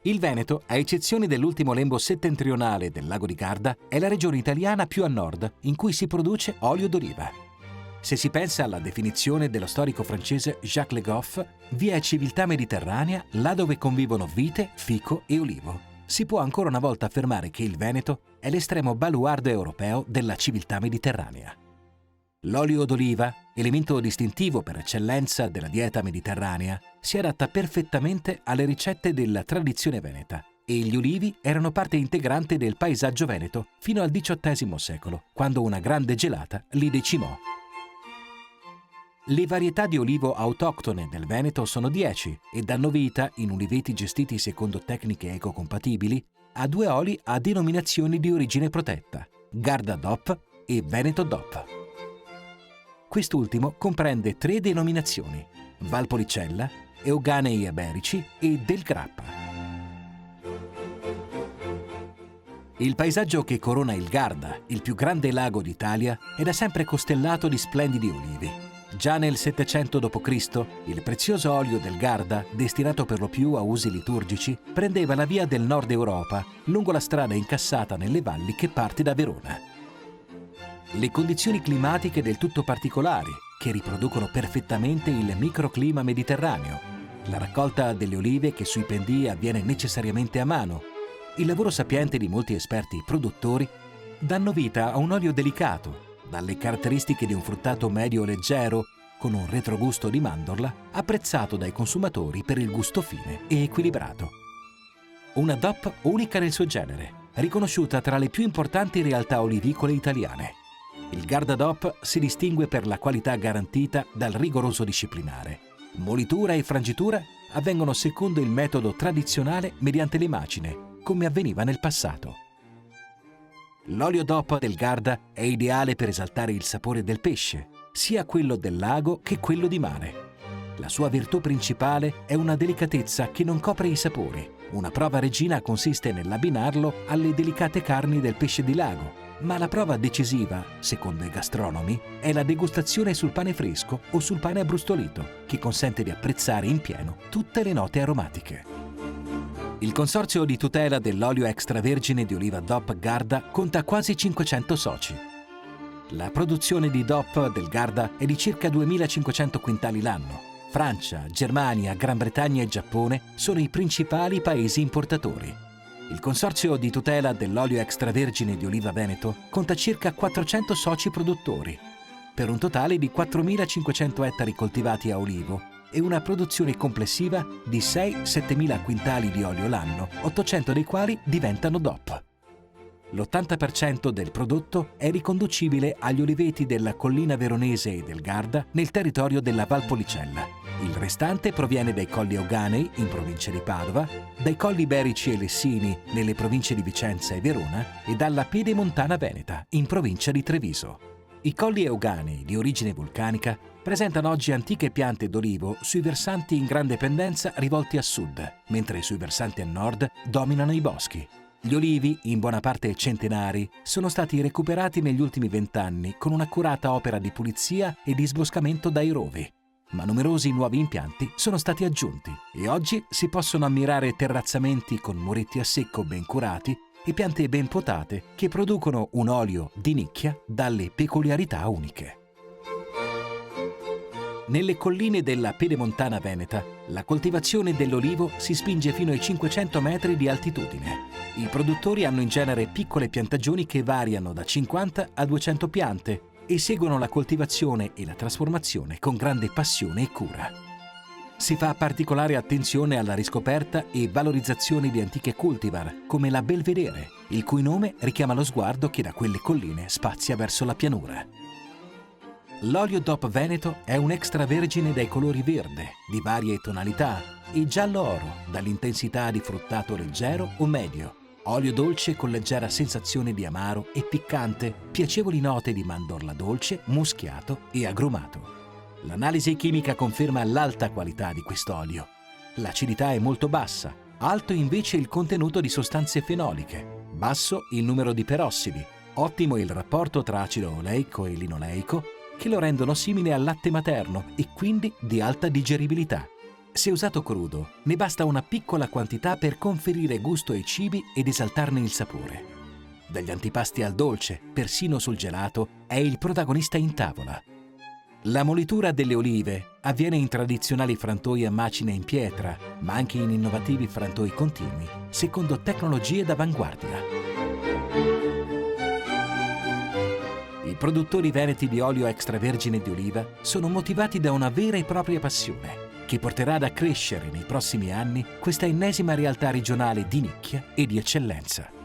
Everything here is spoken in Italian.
Il Veneto, a eccezione dell'ultimo lembo settentrionale del lago di Garda, è la regione italiana più a nord in cui si produce olio d'oliva. Se si pensa alla definizione dello storico francese Jacques Le Goff, vi è civiltà mediterranea là dove convivono vite, fico e olivo. Si può ancora una volta affermare che il Veneto è l'estremo baluardo europeo della civiltà mediterranea. L'olio d'oliva, elemento distintivo per eccellenza della dieta mediterranea, si adatta perfettamente alle ricette della tradizione veneta e gli ulivi erano parte integrante del paesaggio veneto fino al XVIII secolo, quando una grande gelata li decimò. Le varietà di olivo autoctone del Veneto sono 10 e danno vita, in uliveti gestiti secondo tecniche ecocompatibili, a 2 oli a denominazioni di origine protetta, Garda DOP e Veneto DOP. Quest'ultimo comprende 3 denominazioni, Valpolicella, Euganei Iberici e del Grappa. Il paesaggio che corona il Garda, il più grande lago d'Italia, è da sempre costellato di splendidi olivi. Già nel 700 d.C., il prezioso olio del Garda, destinato per lo più a usi liturgici, prendeva la via del nord Europa, lungo la strada incassata nelle valli che parte da Verona. Le condizioni climatiche del tutto particolari, che riproducono perfettamente il microclima mediterraneo, la raccolta delle olive che sui pendii avviene necessariamente a mano, il lavoro sapiente di molti esperti produttori, danno vita a un olio delicato, dalle caratteristiche di un fruttato medio leggero, con un retrogusto di mandorla, apprezzato dai consumatori per il gusto fine e equilibrato. Una DOP unica nel suo genere, riconosciuta tra le più importanti realtà olivicole italiane. Il Garda DOP si distingue per la qualità garantita dal rigoroso disciplinare. Molitura e frangitura avvengono secondo il metodo tradizionale mediante le macine, come avveniva nel passato. L'olio DOP del Garda è ideale per esaltare il sapore del pesce, sia quello del lago che quello di mare. La sua virtù principale è una delicatezza che non copre i sapori. Una prova regina consiste nell'abbinarlo alle delicate carni del pesce di lago, ma la prova decisiva, secondo i gastronomi, è la degustazione sul pane fresco o sul pane abbrustolito, che consente di apprezzare in pieno tutte le note aromatiche. Il Consorzio di tutela dell'olio extravergine di oliva DOP Garda conta quasi 500 soci. La produzione di DOP del Garda è di circa 2500 quintali l'anno. Francia, Germania, Gran Bretagna e Giappone sono i principali paesi importatori. Il Consorzio di tutela dell'olio extravergine di oliva veneto conta circa 400 soci produttori, per un totale di 4500 ettari coltivati a olivo e una produzione complessiva di 6-7 mila quintali di olio l'anno, 800 dei quali diventano DOP. L'80% del prodotto è riconducibile agli oliveti della collina veronese e del Garda nel territorio della Valpolicella. Il restante proviene dai colli Euganei, in provincia di Padova, dai colli Iberici e Lessini, nelle province di Vicenza e Verona, e dalla Pedemontana Veneta, in provincia di Treviso. I colli Euganei, di origine vulcanica, presentano oggi antiche piante d'olivo sui versanti in grande pendenza rivolti a sud, mentre sui versanti a nord dominano i boschi. Gli olivi, in buona parte centenari, sono stati recuperati negli ultimi 20 anni con un'accurata opera di pulizia e di sboscamento dai rovi. Ma numerosi nuovi impianti sono stati aggiunti e oggi si possono ammirare terrazzamenti con muretti a secco ben curati e piante ben potate che producono un olio di nicchia dalle peculiarità uniche. Nelle colline della Pedemontana Veneta, la coltivazione dell'olivo si spinge fino ai 500 metri di altitudine. I produttori hanno in genere piccole piantagioni che variano da 50 a 200 piante e seguono la coltivazione e la trasformazione con grande passione e cura. Si fa particolare attenzione alla riscoperta e valorizzazione di antiche cultivar, come la Belvedere, il cui nome richiama lo sguardo che da quelle colline spazia verso la pianura. L'olio DOP Veneto è un extravergine dai colori verde, di varie tonalità, e giallo-oro, dall'intensità di fruttato leggero o medio, olio dolce con leggera sensazione di amaro e piccante, piacevoli note di mandorla dolce, muschiato e agrumato. L'analisi chimica conferma l'alta qualità di quest'olio. L'acidità è molto bassa, alto invece il contenuto di sostanze fenoliche, basso il numero di perossidi, ottimo il rapporto tra acido oleico e linoleico, che lo rendono simile al latte materno e quindi di alta digeribilità. Se usato crudo, ne basta una piccola quantità per conferire gusto ai cibi ed esaltarne il sapore. Dagli antipasti al dolce, persino sul gelato, è il protagonista in tavola. La molitura delle olive avviene in tradizionali frantoi a macina in pietra, ma anche in innovativi frantoi continui, secondo tecnologie d'avanguardia. I produttori veneti di olio extravergine di oliva sono motivati da una vera e propria passione, che porterà ad accrescere nei prossimi anni questa ennesima realtà regionale di nicchia e di eccellenza.